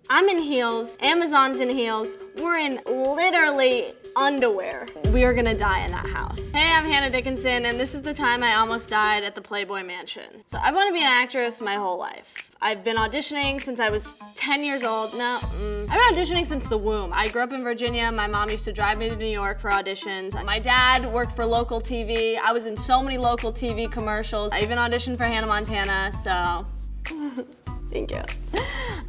I'm in heels, Amazon's in heels, we're in literally underwear. We are gonna die in that house. Hey, I'm Hanna Dickinson, and this is the time I almost died at the Playboy mansion. So I want to be an actress my whole life. I've been auditioning since I was 10 years old. I've been auditioning since the womb. I grew up in Virginia. My mom used to drive me to New York for auditions. My dad worked for local TV. I was in so many local TV commercials. I even auditioned for Hannah Montana, so thank you.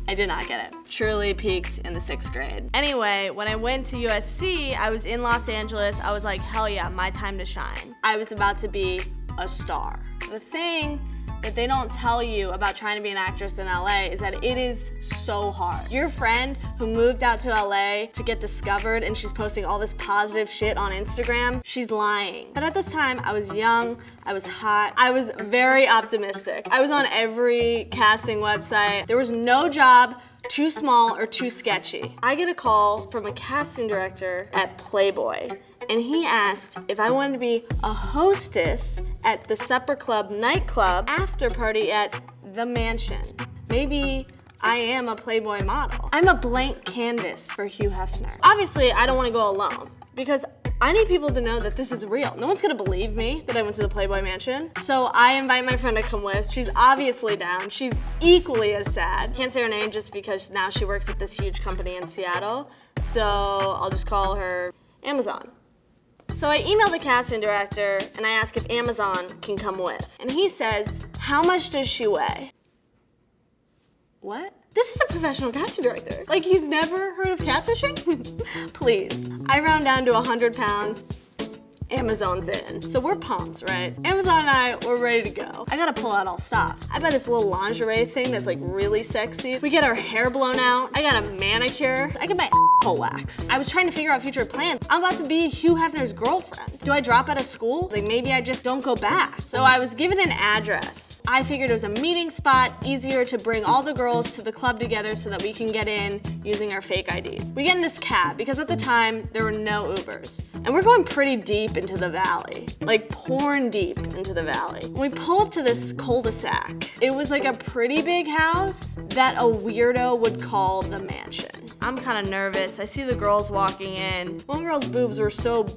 I did not get it. Truly peaked in the 6th grade. Anyway, when I went to USC, I was in Los Angeles. I was like, hell yeah, my time to shine. I was about to be a star. The thing that they don't tell you about trying to be an actress in LA is that it is so hard. Your friend who moved out to LA to get discovered and she's posting all this positive shit on Instagram, she's lying. But at this time, I was young, I was hot, I was very optimistic. I was on every casting website. There was no job too small or too sketchy. I get a call from a casting director at Playboy, and he asked if I wanted to be a hostess at the Supper Club nightclub after party at the mansion. Maybe I am a Playboy model. I'm a blank canvas for Hugh Hefner. Obviously, I don't want to go alone because I need people to know that this is real. No one's gonna believe me that I went to the Playboy mansion. So I invite my friend to come with. She's obviously down. She's equally as sad. Can't say her name just because now she works at this huge company in Seattle. So I'll just call her Amazon. So I email the casting director and I ask if Amazon can come with. And he says, how much does she weigh? What? This is a professional casting director. Like, he's never heard of catfishing? Please. I round down to 100 pounds. Amazon's in. So we're pumped, right? Amazon and I, we're ready to go. I gotta pull out all stops. I buy this little lingerie thing that's like really sexy. We get our hair blown out. I got a manicure. I get my asshole waxed. I was trying to figure out future plans. I'm about to be Hugh Hefner's girlfriend. Do I drop out of school? Like, maybe I just don't go back. So I was given an address. I figured it was a meeting spot, easier to bring all the girls to the club together so that we can get in using our fake IDs. We get in this cab because at the time there were no Ubers. And we're going pretty deep into the valley, like porn deep into the valley. When we pull up to this cul-de-sac, it was like a pretty big house that a weirdo would call the mansion. I'm kind of nervous. I see the girls walking in. One girl's boobs were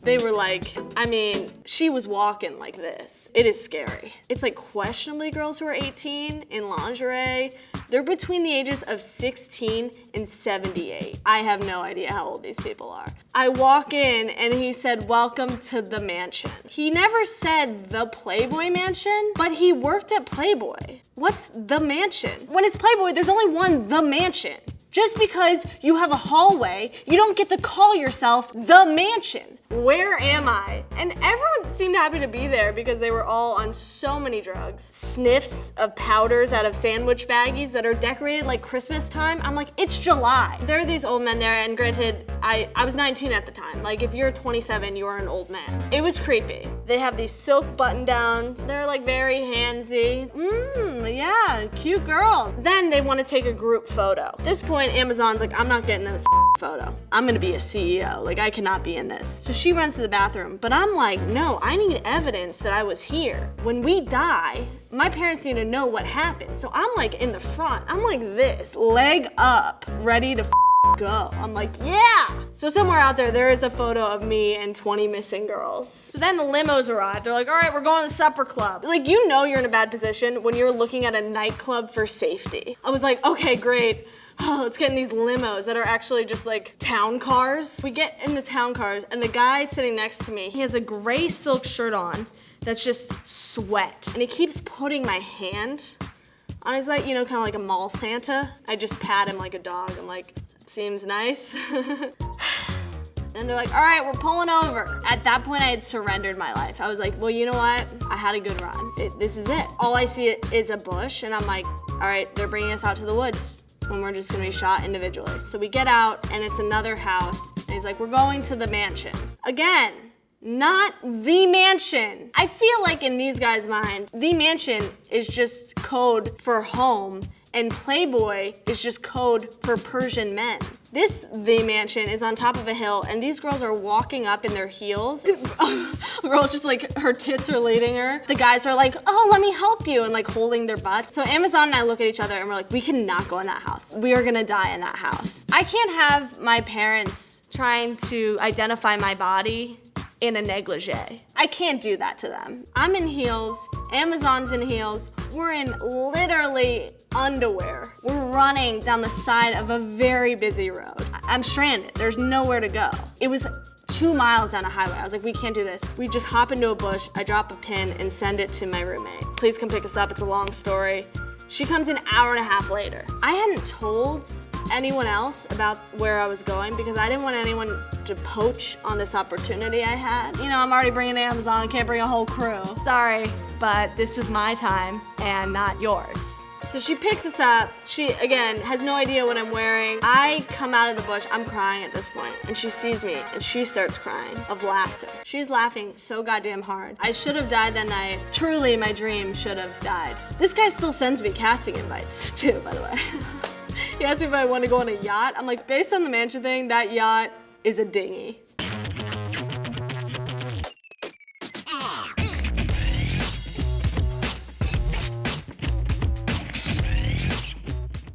they were like, I mean, she was walking like this. It is scary. It's like questionably girls who are 18 in lingerie. They're between the ages of 16 and 78. I have no idea how old these people are. I walk in and he said, welcome to the mansion. He never said the Playboy mansion, but he worked at Playboy. What's the mansion? When it's Playboy, there's only one the mansion. Just because you have a hallway, you don't get to call yourself the mansion. Where am I? And everyone seemed happy to be there because they were all on so many drugs. Sniffs of powders out of sandwich baggies that are decorated like Christmas time. I'm like, it's July. There are these old men there, and granted, I was 19 at the time. Like, if you're 27, you're an old man. It was creepy. They have these silk button downs. They're like very handsy. Yeah, cute girl. Then they want to take a group photo. At this point, Amazon's like, I'm not getting in this photo. I'm gonna be a CEO. Like, I cannot be in this. So she runs to the bathroom, but I'm like, no, I need evidence that I was here. When we die, my parents need to know what happened. So I'm like in the front. I'm like this, leg up, ready to go. I'm like, yeah! So somewhere out there is a photo of me and 20 missing girls. So then the limos arrive. They're like, all right, we're going to the supper club. Like, you know you're in a bad position when you're looking at a nightclub for safety. I was like, okay, great. Oh, let's get in these limos that are actually just like town cars. We get in the town cars and the guy sitting next to me, he has a gray silk shirt on that's just sweat. And he keeps putting my hand on his, like, you know, kind of like a mall Santa. I just pat him like a dog. I'm like, seems nice. And they're like, all right, we're pulling over. At that point, I had surrendered my life. I was like, well, you know what? I had a good run. This is it. All I see is a bush, and I'm like, all right, they're bringing us out to the woods when we're just gonna be shot individually. So we get out, and it's another house, and he's like, we're going to the mansion. Again, not the mansion. I feel like in these guys' mind, the mansion is just code for home And Playboy is just code for Persian men. The mansion is on top of a hill, and these girls are walking up in their heels. Girls just like, her tits are leading her. The guys are like, oh, let me help you, and like holding their butts. So Amazon and I look at each other and we're like, we cannot go in that house. We are gonna die in that house. I can't have my parents trying to identify my body in a negligee. I can't do that to them. I'm in heels, Amazon's in heels, we're in literally underwear. We're running down the side of a very busy road. I'm stranded, there's nowhere to go. It was 2 miles down a highway. I was like, we can't do this. We just hop into a bush, I drop a pin and send it to my roommate. Please come pick us up, it's a long story. She comes an hour and a half later. I hadn't told anyone else about where I was going because I didn't want anyone to poach on this opportunity I had. You know, I'm already bringing Amazon, can't bring a whole crew. Sorry, but this was my time and not yours. So she picks us up. She, again, has no idea what I'm wearing. I come out of the bush, I'm crying at this point, and she sees me, and she starts crying of laughter. She's laughing so goddamn hard. I should have died that night. Truly, my dream should have died. This guy still sends me casting invites, too, by the way. He asked me if I want to go on a yacht. I'm like, based on the mansion thing, that yacht is a dinghy.